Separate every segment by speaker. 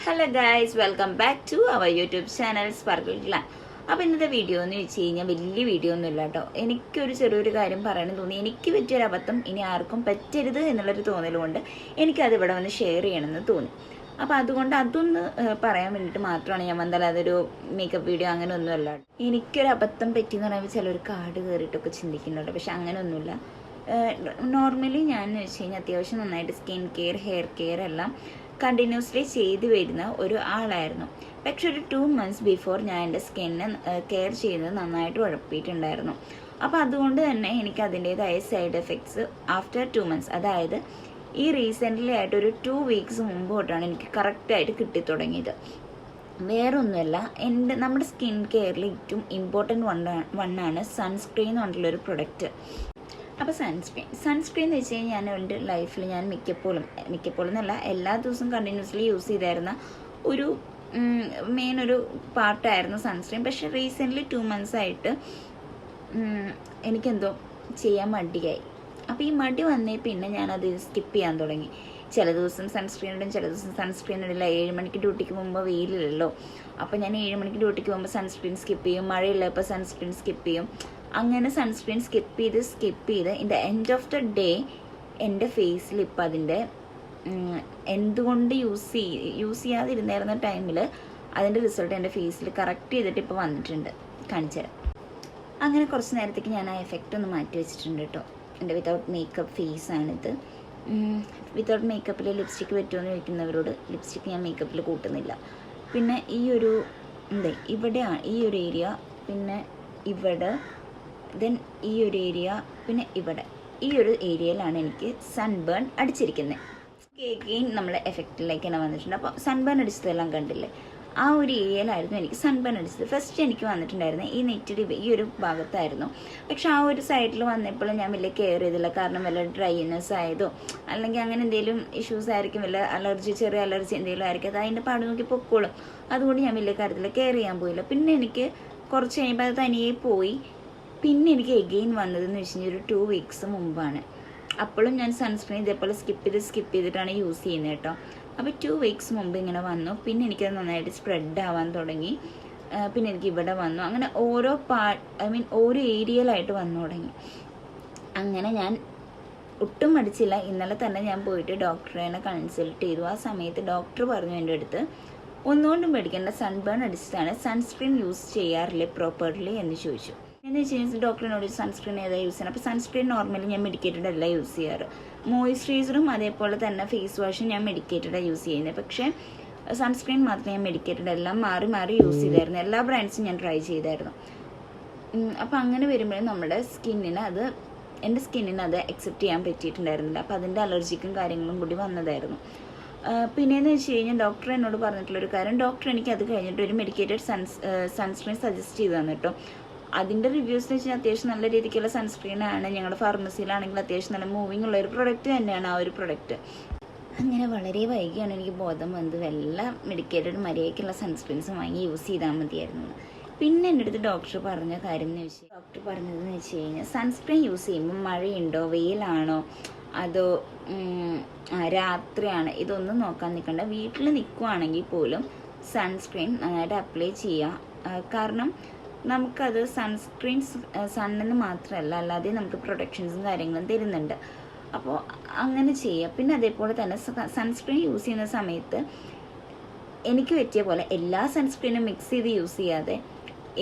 Speaker 1: Hello guys, welcome back to our YouTube channel sparkle glam. അപ്പോൾ ഇന്നത്തെ video എന്ന് വെച്ച് കഴിഞ്ഞാൽ വലിയ വീഡിയോ ഒന്നും ഇല്ല കേട്ടോ. എനിക്കൊരു ചെറിയൊരു കാര്യം പറയണം തോന്നി. എനിക്ക് പറ്റിയൊരു അബദ്ധം ഇനി ആർക്കും പറ്റരുത് എന്നുള്ളൊരു തോന്നലുകൊണ്ട് എനിക്കത് ഇവിടെ വന്ന് ഷെയർ ചെയ്യണമെന്ന് തോന്നി. അപ്പോൾ അതുകൊണ്ട് അതൊന്ന് പറയാൻ വേണ്ടിയിട്ട് മാത്രമാണ് ഞാൻ വന്നാൽ. അതൊരു മേക്കപ്പ് വീഡിയോ അങ്ങനെ ഒന്നുമല്ല. എനിക്കൊരു അബദ്ധം പറ്റിയെന്ന് പറയുമ്പോൾ ചിലർ കാട് കയറിയിട്ടൊക്കെ ചിന്തിക്കുന്നുണ്ട്. പക്ഷെ അങ്ങനെയൊന്നുമില്ല. നോർമലി ഞാൻ എന്ന് വെച്ച് കഴിഞ്ഞാൽ അത്യാവശ്യം നന്നായിട്ട് സ്കിൻ കെയർ, ഹെയർ കെയർ എല്ലാം കണ്ടിന്യൂസ്ലി ചെയ്തു വരുന്ന ഒരു ആളായിരുന്നു. പക്ഷെ ഒരു 2 months ബിഫോർ ഞാൻ എൻ്റെ സ്കിന്നെ കെയർ ചെയ്യുന്നത് നന്നായിട്ട് ഉഴപ്പിയിട്ടുണ്ടായിരുന്നു. അപ്പോൾ അതുകൊണ്ട് തന്നെ എനിക്ക് അതിൻ്റേതായ സൈഡ് എഫക്ട്സ് ആഫ്റ്റർ 2 months, അതായത് ഈ റീസെൻ്റ്ലി ആയിട്ട് ഒരു 2 weeks മുമ്പ് തൊട്ടാണ് എനിക്ക് കറക്റ്റായിട്ട് കിട്ടിത്തുടങ്ങിയത്. വേറൊന്നുമല്ല, നമ്മുടെ സ്കിൻ കെയറിൽ ഏറ്റവും ഇമ്പോർട്ടൻറ്റ് വണ്ണാണ് സൺസ്ക്രീൻ എന്ന് പറഞ്ഞിട്ടുള്ളൊരു പ്രൊഡക്റ്റ്. അപ്പോൾ സൺസ്ക്രീൻ എന്ന് വെച്ച് കഴിഞ്ഞാൽ ഞാൻ എൻ്റെ ലൈഫിൽ ഞാൻ മിക്കപ്പോഴും എന്നല്ല, എല്ലാ ദിവസവും കണ്ടിന്യൂസ്ലി യൂസ് ചെയ്തായിരുന്ന ഒരു മെയിൻ ഒരു പാർട്ടായിരുന്നു സൺസ്ക്രീൻ. പക്ഷെ റീസെൻ്റ്ലി 2 months ആയിട്ട് എനിക്കെന്തോ ചെയ്യാൻ മടിയായി. അപ്പോൾ ഈ മടി വന്നേ പിന്നെ ഞാനത് സ്കിപ്പ് ചെയ്യാൻ തുടങ്ങി. ചില ദിവസം സൺസ്ക്രീൻ ഇടും, ചില ദിവസം സൺസ്ക്രീൻ ഇടില്ല. 7 മണിക്ക് ഡ്യൂട്ടിക്ക് പോകുമ്പോൾ വെയിലില്ലല്ലോ. അപ്പോൾ ഞാൻ 7 മണിക്ക് ഡ്യൂട്ടിക്ക് പോകുമ്പോൾ സൺസ്ക്രീൻ സ്കിപ്പ് ചെയ്യും, മഴയില്ല ഇപ്പോൾ സൺസ്ക്രീൻ സ്കിപ്പ് ചെയ്യും. അങ്ങനെ സൺസ്ക്രീൻ സ്കിപ്പ് ചെയ്ത് in the end of the day എൻ്റെ ഫേസിൽ ഇപ്പം അതിൻ്റെ എന്തുകൊണ്ട് യൂസ് ചെയ്യാതിരുന്നായിരുന്ന ടൈമിൽ അതിൻ്റെ റിസൾട്ട് എൻ്റെ ഫേസിൽ കറക്റ്റ് ചെയ്തിട്ട് ഇപ്പോൾ വന്നിട്ടുണ്ട്. കാണിച്ചു തരാം. അങ്ങനെ കുറച്ച് നേരത്തേക്ക് ഞാൻ ആ എഫക്റ്റ് ഒന്ന് മാറ്റി വെച്ചിട്ടുണ്ട് കേട്ടോ. എൻ്റെ വിത്തൗട്ട് മേക്കപ്പ് ഫേസാണിത്. വിത്തൗട്ട് മേക്കപ്പിൽ ലിപ്സ്റ്റിക്ക് പറ്റുമെന്ന് ചോദിക്കുന്നവരോട് ലിപ്സ്റ്റിക്ക് ഞാൻ മേക്കപ്പിൽ കൂട്ടുന്നില്ല. പിന്നെ ഈ ഒരു ഇവിടെയാണ് ഈ ഒരു ഏരിയ, പിന്നെ ഇവിടെ, ദെൻ ഈ ഒരു ഏരിയ, പിന്നെ ഇവിടെ ഈ ഒരു ഏരിയയിലാണ് എനിക്ക് സൺബേൺ അടിച്ചിരിക്കുന്നത്. എഗെയിൻ നമ്മൾ എഫക്റ്റിലേക്ക് തന്നെ വന്നിട്ടുണ്ട്. അപ്പോൾ സൺബേൺ അടിച്ചതെല്ലാം കണ്ടില്ലേ, ആ ഒരു ഏരിയയിലായിരുന്നു എനിക്ക് സൺബേൺ അടിച്ചത്. ഫസ്റ്റ് എനിക്ക് വന്നിട്ടുണ്ടായിരുന്നത് ഈ നെറ്റിയുടെ ഈ ഒരു ഭാഗത്തായിരുന്നു. പക്ഷെ ആ ഒരു സൈഡിൽ വന്നപ്പോൾ ഞാൻ വലിയ കെയർ ചെയ്തില്ല. കാരണം വല്ല ഡ്രൈനെസ് ആയതോ അല്ലെങ്കിൽ അങ്ങനെ എന്തെങ്കിലും ഇഷ്യൂസ് ആയിരിക്കും, വല്ല ചെറിയ അലർജി എന്തെങ്കിലും ആയിരിക്കും. അത് അതിൻ്റെ പാട് നോക്കി പൊക്കോളും. അതുകൊണ്ട് ഞാൻ വലിയ കാര്യത്തിൽ കെയർ ചെയ്യാൻ പോയില്ല. പിന്നെ എനിക്ക് കുറച്ച് കഴിയുമ്പോൾ അത് തനിയെ പോയി. പിന്നെ എനിക്ക് എഗെയിൻ വന്നതെന്ന് വെച്ച് കഴിഞ്ഞാൽ ഒരു 2 weeks മുമ്പാണ്. അപ്പോഴും ഞാൻ സൺസ്ക്രീൻ ഇതേപോലെ സ്കിപ്പ് ചെയ്തിട്ടാണ് യൂസ് ചെയ്യുന്നത് കേട്ടോ. അപ്പോൾ 2 weeks മുമ്പ് ഇങ്ങനെ വന്നു. പിന്നെ എനിക്കത് നന്നായിട്ട് സ്പ്രെഡ് ആവാൻ തുടങ്ങി. പിന്നെ എനിക്ക് ഇവിടെ വന്നു. അങ്ങനെ ഓരോ ഓരോ ഏരിയയിലായിട്ട് വന്നു തുടങ്ങി. അങ്ങനെ ഞാൻ ഒട്ടും മടിച്ചില്ല. ഇന്നലെ തന്നെ ഞാൻ പോയിട്ട് ഡോക്ടറെ കൺസൾട്ട് ചെയ്തു. ആ സമയത്ത് ഡോക്ടർ പറഞ്ഞു എൻ്റെ അടുത്ത്, ഒന്നുകൊണ്ടും പേടിക്കേണ്ട, സൺബേൺ അടിച്ചിട്ടാണ്, സൺസ്ക്രീൻ യൂസ് ചെയ്യാറില്ലേ പ്രോപ്പർലി എന്ന് ചോദിച്ചു. എന്ന് വെച്ച് കഴിഞ്ഞാൽ ഡോക്ടറിനോട് സൺസ്ക്രീൻ ഏതാ യൂസ് ചെയ്യുന്നത്. അപ്പോൾ സൺസ്ക്രീൻ നോർമലി ഞാൻ മെഡിക്കേറ്റഡ് അല്ല യൂസ് ചെയ്യാറ്. മോയ്സ്ചറൈസറും അതേപോലെ തന്നെ ഫേസ് വാഷും ഞാൻ മെഡിക്കേറ്റഡാണ് യൂസ് ചെയ്യുന്നത്. പക്ഷേ സൺസ്ക്രീൻ മാത്രമേ ഞാൻ മെഡിക്കേറ്റഡ് എല്ലാം മാറി യൂസ് ചെയ്തായിരുന്നു. എല്ലാ ബ്രാൻഡ്സും ഞാൻ ട്രൈ ചെയ്തായിരുന്നു. അപ്പോൾ അങ്ങനെ വരുമ്പോഴും എൻ്റെ സ്കിന്നിന് അത് അക്സെപ്റ്റ് ചെയ്യാൻ പറ്റിയിട്ടുണ്ടായിരുന്നില്ല. അപ്പോൾ അതിൻ്റെ അലർജിക്കും കാര്യങ്ങളും കൂടി വന്നതായിരുന്നു. പിന്നെയെന്ന് വെച്ച് കഴിഞ്ഞാൽ ഡോക്ടർ എന്നോട് പറഞ്ഞിട്ടുള്ളൊരു കാര്യം, ഡോക്ടർ എനിക്ക് അത് കഴിഞ്ഞിട്ട് ഒരു മെഡിക്കേറ്റഡ് സൺസ്ക്രീൻ സജസ്റ്റ് ചെയ്ത് തന്നു കേട്ടോ. അതിൻ്റെ റിവ്യൂസ് എന്ന് വെച്ചാൽ അത്യാവശ്യം നല്ല രീതിക്കുള്ള സൺസ്ക്രീനാണ്. ഞങ്ങളുടെ ഫാർമസിയിലാണെങ്കിൽ അത്യാവശ്യം നല്ല മൂവിങ് ഉള്ള ഒരു പ്രൊഡക്റ്റ് തന്നെയാണ് ആ ഒരു പ്രൊഡക്റ്റ്. അങ്ങനെ വളരെ വൈകിയാണ് എനിക്ക് ബോധം വന്നത്, എല്ലാം മെഡിക്കേറ്റഡ് മര്യാദയ്ക്കുള്ള സൺസ്ക്രീൻസ് വാങ്ങി യൂസ് ചെയ്താൽ മതിയായിരുന്നു. പിന്നെ എൻ്റെ അടുത്ത് ഡോക്ടർ പറഞ്ഞ കാര്യം എന്ന് വെച്ചാൽ, ഡോക്ടർ പറഞ്ഞതെന്ന് വെച്ച് കഴിഞ്ഞാൽ സൺസ്ക്രീൻ യൂസ് ചെയ്യുമ്പോൾ മഴയുണ്ടോ, വെയിലാണോ, അതോ രാത്രിയാണ്, ഇതൊന്നും നോക്കാൻ നിൽക്കണ്ട. വീട്ടിൽ നിൽക്കുവാണെങ്കിൽ പോലും സൺസ്ക്രീൻ നന്നായിട്ട് അപ്ലൈ ചെയ്യുക. കാരണം നമുക്കത് സണ്ണിന് മാത്രമല്ല, അല്ലാതെ നമുക്ക് പ്രൊട്ടക്ഷൻസും കാര്യങ്ങളും തരുന്നുണ്ട്. അപ്പോൾ അങ്ങനെ ചെയ്യുക. പിന്നെ അതേപോലെ തന്നെ സൺസ്ക്രീൻ യൂസ് ചെയ്യുന്ന സമയത്ത് എനിക്ക് പറ്റിയ പോലെ എല്ലാ സൺസ്ക്രീനും മിക്സ് ചെയ്ത് യൂസ് ചെയ്യാതെ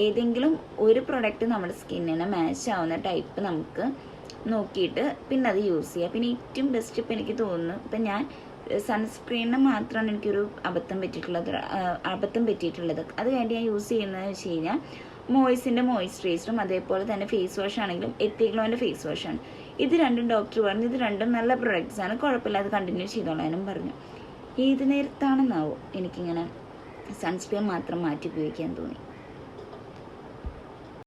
Speaker 1: ഏതെങ്കിലും ഒരു പ്രൊഡക്റ്റ് നമ്മുടെ സ്കിന്നിന് മാച്ച് ആവുന്ന ടൈപ്പ് നമുക്ക് നോക്കിയിട്ട് പിന്നെ അത് യൂസ് ചെയ്യുക. പിന്നെ ഏറ്റവും ബെസ്റ്റ് ഇപ്പം എനിക്ക് തോന്നുന്നു, ഇപ്പം ഞാൻ സൺസ്ക്രീനിന് മാത്രമാണ് എനിക്കൊരു അബദ്ധം പറ്റിയിട്ടുള്ളത്. അത് കഴിഞ്ഞ് ഞാൻ യൂസ് ചെയ്യുന്നതെന്ന് വെച്ച് കഴിഞ്ഞാൽ മോയ്സിൻ്റെ മോയ്സ്ചറൈസറും അതേപോലെ തന്നെ ഫേസ് വാഷ് ആണെങ്കിലും എത്തിഗ്ലോൻ്റെ ഫേസ് വാഷാണ്. ഇത് രണ്ടും ഡോക്ടർ പറഞ്ഞു ഇത് രണ്ടും നല്ല പ്രൊഡക്ട്സാണ്, കുഴപ്പമില്ല, അത് കണ്ടിന്യൂ ചെയ്തോളാനും പറഞ്ഞു. ഏത് നേരത്താണെന്നാവും എനിക്കിങ്ങനെ സൺസ്ക്രീൻ മാത്രം മാറ്റി ഉപയോഗിക്കാൻ തോന്നി.